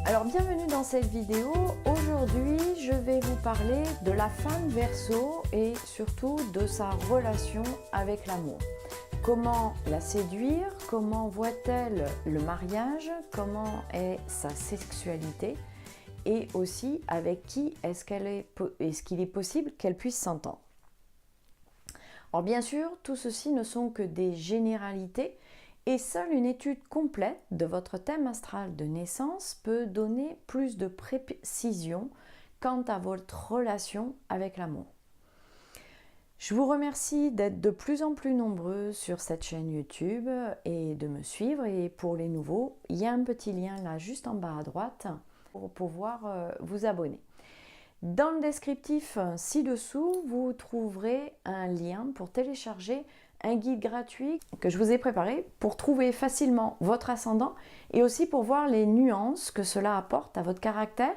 Alors bienvenue dans cette vidéo. Aujourd'hui je vais vous parler de la femme Verseau et surtout de sa relation avec l'amour. Comment la séduire, comment voit-elle le mariage, comment est sa sexualité et aussi avec qui est-ce qu'il est possible qu'elle puisse s'entendre. Alors bien sûr, tout ceci ne sont que des généralités et seule une étude complète de votre thème astral de naissance peut donner plus de précision quant à votre relation avec l'amour. Je vous remercie d'être de plus en plus nombreux sur cette chaîne YouTube et de me suivre. Et pour les nouveaux, il y a un petit lien là juste en bas à droite pour pouvoir vous abonner. Dans le descriptif ci-dessous, vous trouverez un lien pour télécharger un guide gratuit que je vous ai préparé pour trouver facilement votre ascendant et aussi pour voir les nuances que cela apporte à votre caractère.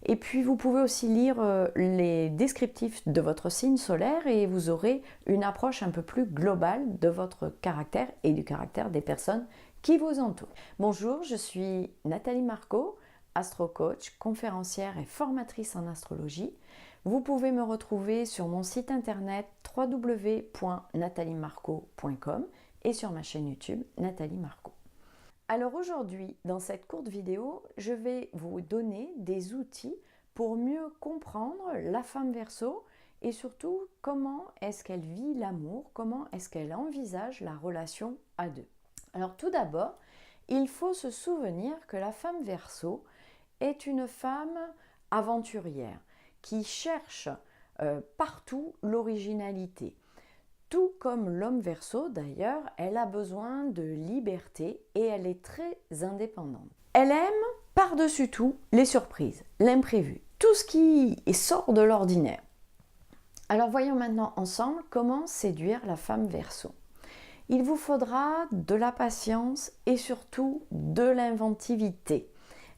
Et puis vous pouvez aussi lire les descriptifs de votre signe solaire et vous aurez une approche un peu plus globale de votre caractère et du caractère des personnes qui vous entourent. Bonjour, je suis Nathalie Marco, astro-coach, conférencière et formatrice en astrologie. Vous pouvez me retrouver sur mon site internet www.nathaliemarco.com et sur ma chaîne YouTube Nathalie Marco. Alors aujourd'hui, dans cette courte vidéo, je vais vous donner des outils pour mieux comprendre la femme Verseau et surtout comment est-ce qu'elle vit l'amour, comment est-ce qu'elle envisage la relation à deux. Alors tout d'abord, il faut se souvenir que la femme Verseau est une femme aventurière qui cherche partout l'originalité. Tout comme l'homme Verseau d'ailleurs, elle a besoin de liberté et elle est très indépendante. Elle aime par-dessus tout les surprises, l'imprévu, tout ce qui sort de l'ordinaire. Alors voyons maintenant ensemble comment séduire la femme Verseau. Il vous faudra de la patience et surtout de l'inventivité.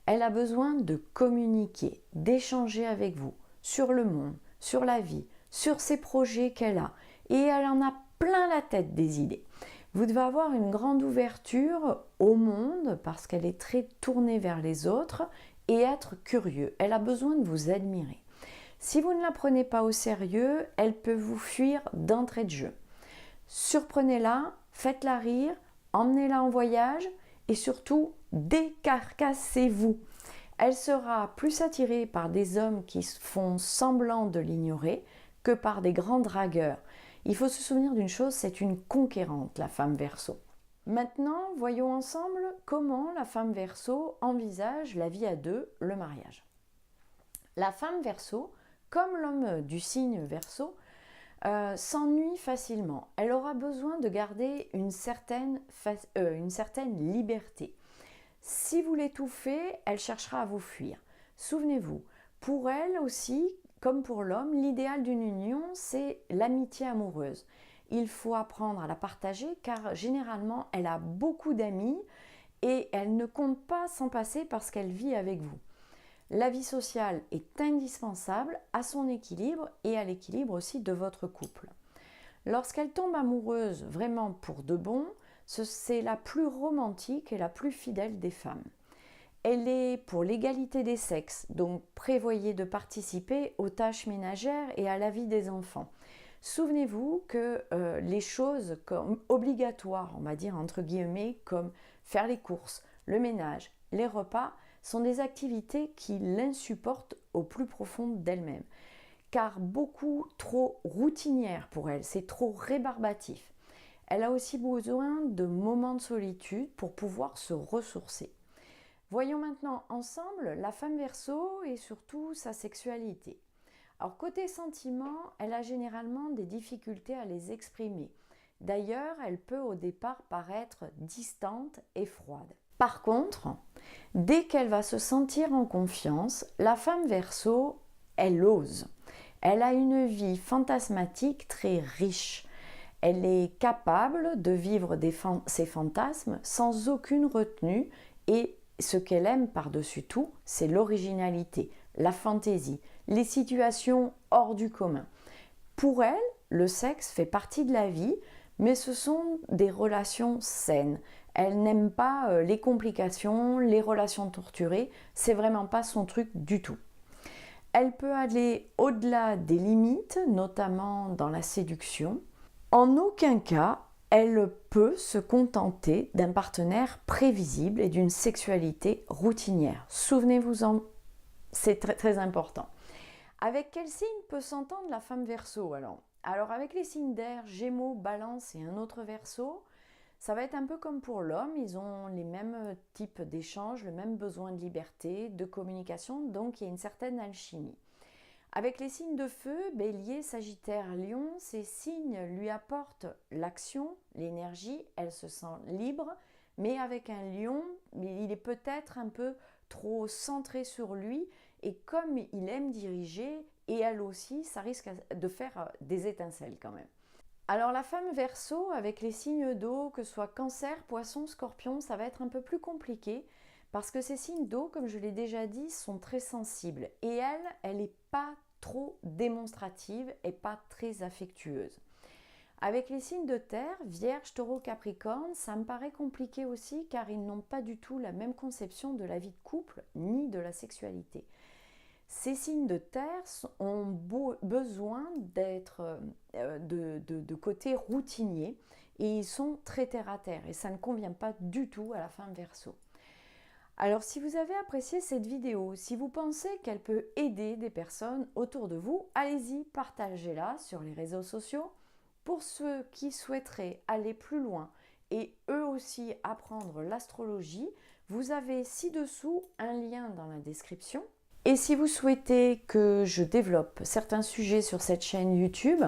Elle a besoin de communiquer, d'échanger avec vous sur le monde, sur la vie, sur ses projets qu'elle a. Et elle en a plein la tête des idées. Vous devez avoir une grande ouverture au monde parce qu'elle est très tournée vers les autres et être curieux. Elle a besoin de vous admirer. Si vous ne la prenez pas au sérieux, elle peut vous fuir d'entrée de jeu. Surprenez-la, faites-la rire, emmenez-la en voyage et surtout décarcassez-vous. Elle sera plus attirée par des hommes qui font semblant de l'ignorer que par des grands dragueurs. Il faut se souvenir d'une chose, c'est une conquérante, la femme Verseau. Maintenant, voyons ensemble comment la femme Verseau envisage la vie à deux, le mariage. La femme Verseau, comme l'homme du signe Verseau, s'ennuie facilement. Elle aura besoin de garder une certaine liberté. Si vous l'étouffez, elle cherchera à vous fuir. Souvenez-vous, pour elle aussi, comme pour l'homme, l'idéal d'une union, c'est l'amitié amoureuse. Il faut apprendre à la partager car généralement, elle a beaucoup d'amis et elle ne compte pas s'en passer parce qu'elle vit avec vous. La vie sociale est indispensable à son équilibre et à l'équilibre aussi de votre couple. Lorsqu'elle tombe amoureuse vraiment pour de bon, c'est la plus romantique et la plus fidèle des femmes. Elle est pour l'égalité des sexes, donc prévoyez de participer aux tâches ménagères et à la vie des enfants. Souvenez-vous que les choses comme obligatoires, on va dire entre guillemets, comme faire les courses, le ménage, les repas, sont des activités qui l'insupportent au plus profond d'elle-même. Car beaucoup trop routinières pour elle, c'est trop rébarbatif. Elle a aussi besoin de moments de solitude pour pouvoir se ressourcer. Voyons maintenant ensemble la femme Verseau et surtout sa sexualité. Alors côté sentiments, elle a généralement des difficultés à les exprimer. D'ailleurs, elle peut au départ paraître distante et froide. Par contre, dès qu'elle va se sentir en confiance, la femme Verseau, elle ose. Elle a une vie fantasmatique très riche. Elle est capable de vivre ses fantasmes sans aucune retenue et ce qu'elle aime par-dessus tout, c'est l'originalité, la fantaisie, les situations hors du commun. Pour elle, le sexe fait partie de la vie, mais ce sont des relations saines. Elle n'aime pas les complications, les relations torturées, c'est vraiment pas son truc du tout. Elle peut aller au-delà des limites, notamment dans la séduction. En aucun cas, elle peut se contenter d'un partenaire prévisible et d'une sexualité routinière. Souvenez-vous-en, c'est très, très important. Avec quel signe peut s'entendre la femme Verseau alors avec les signes d'air, Gémeaux, Balance et un autre Verseau, ça va être un peu comme pour l'homme, ils ont les mêmes types d'échanges, le même besoin de liberté, de communication, donc il y a une certaine alchimie. Avec les signes de feu, Bélier, Sagittaire, Lion, ces signes lui apportent l'action, l'énergie, elle se sent libre, mais avec un Lion, il est peut-être un peu trop centré sur lui, et comme il aime diriger, et elle aussi, ça risque de faire des étincelles quand même. Alors la femme Verseau, avec les signes d'eau, que ce soit Cancer, Poisson, Scorpion, ça va être un peu plus compliqué, parce que ces signes d'eau, comme je l'ai déjà dit, sont très sensibles. Et elle n'est pas trop démonstrative et pas très affectueuse. Avec les signes de terre, Vierge, Taureau, Capricorne, ça me paraît compliqué aussi car ils n'ont pas du tout la même conception de la vie de couple ni de la sexualité. Ces signes de terre ont besoin d'être de côté routinier et ils sont très terre à terre et ça ne convient pas du tout à la femme Verseau. Alors si vous avez apprécié cette vidéo, si vous pensez qu'elle peut aider des personnes autour de vous, allez-y, partagez-la sur les réseaux sociaux. Pour ceux qui souhaiteraient aller plus loin et eux aussi apprendre l'astrologie, vous avez ci-dessous un lien dans la description. Et si vous souhaitez que je développe certains sujets sur cette chaîne YouTube,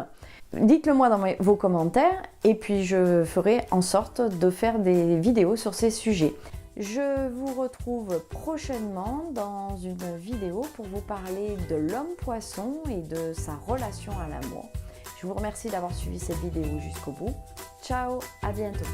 dites-le moi dans vos commentaires et puis je ferai en sorte de faire des vidéos sur ces sujets. Je vous retrouve prochainement dans une vidéo pour vous parler de l'homme poisson et de sa relation à l'amour. Je vous remercie d'avoir suivi cette vidéo jusqu'au bout. Ciao, à bientôt.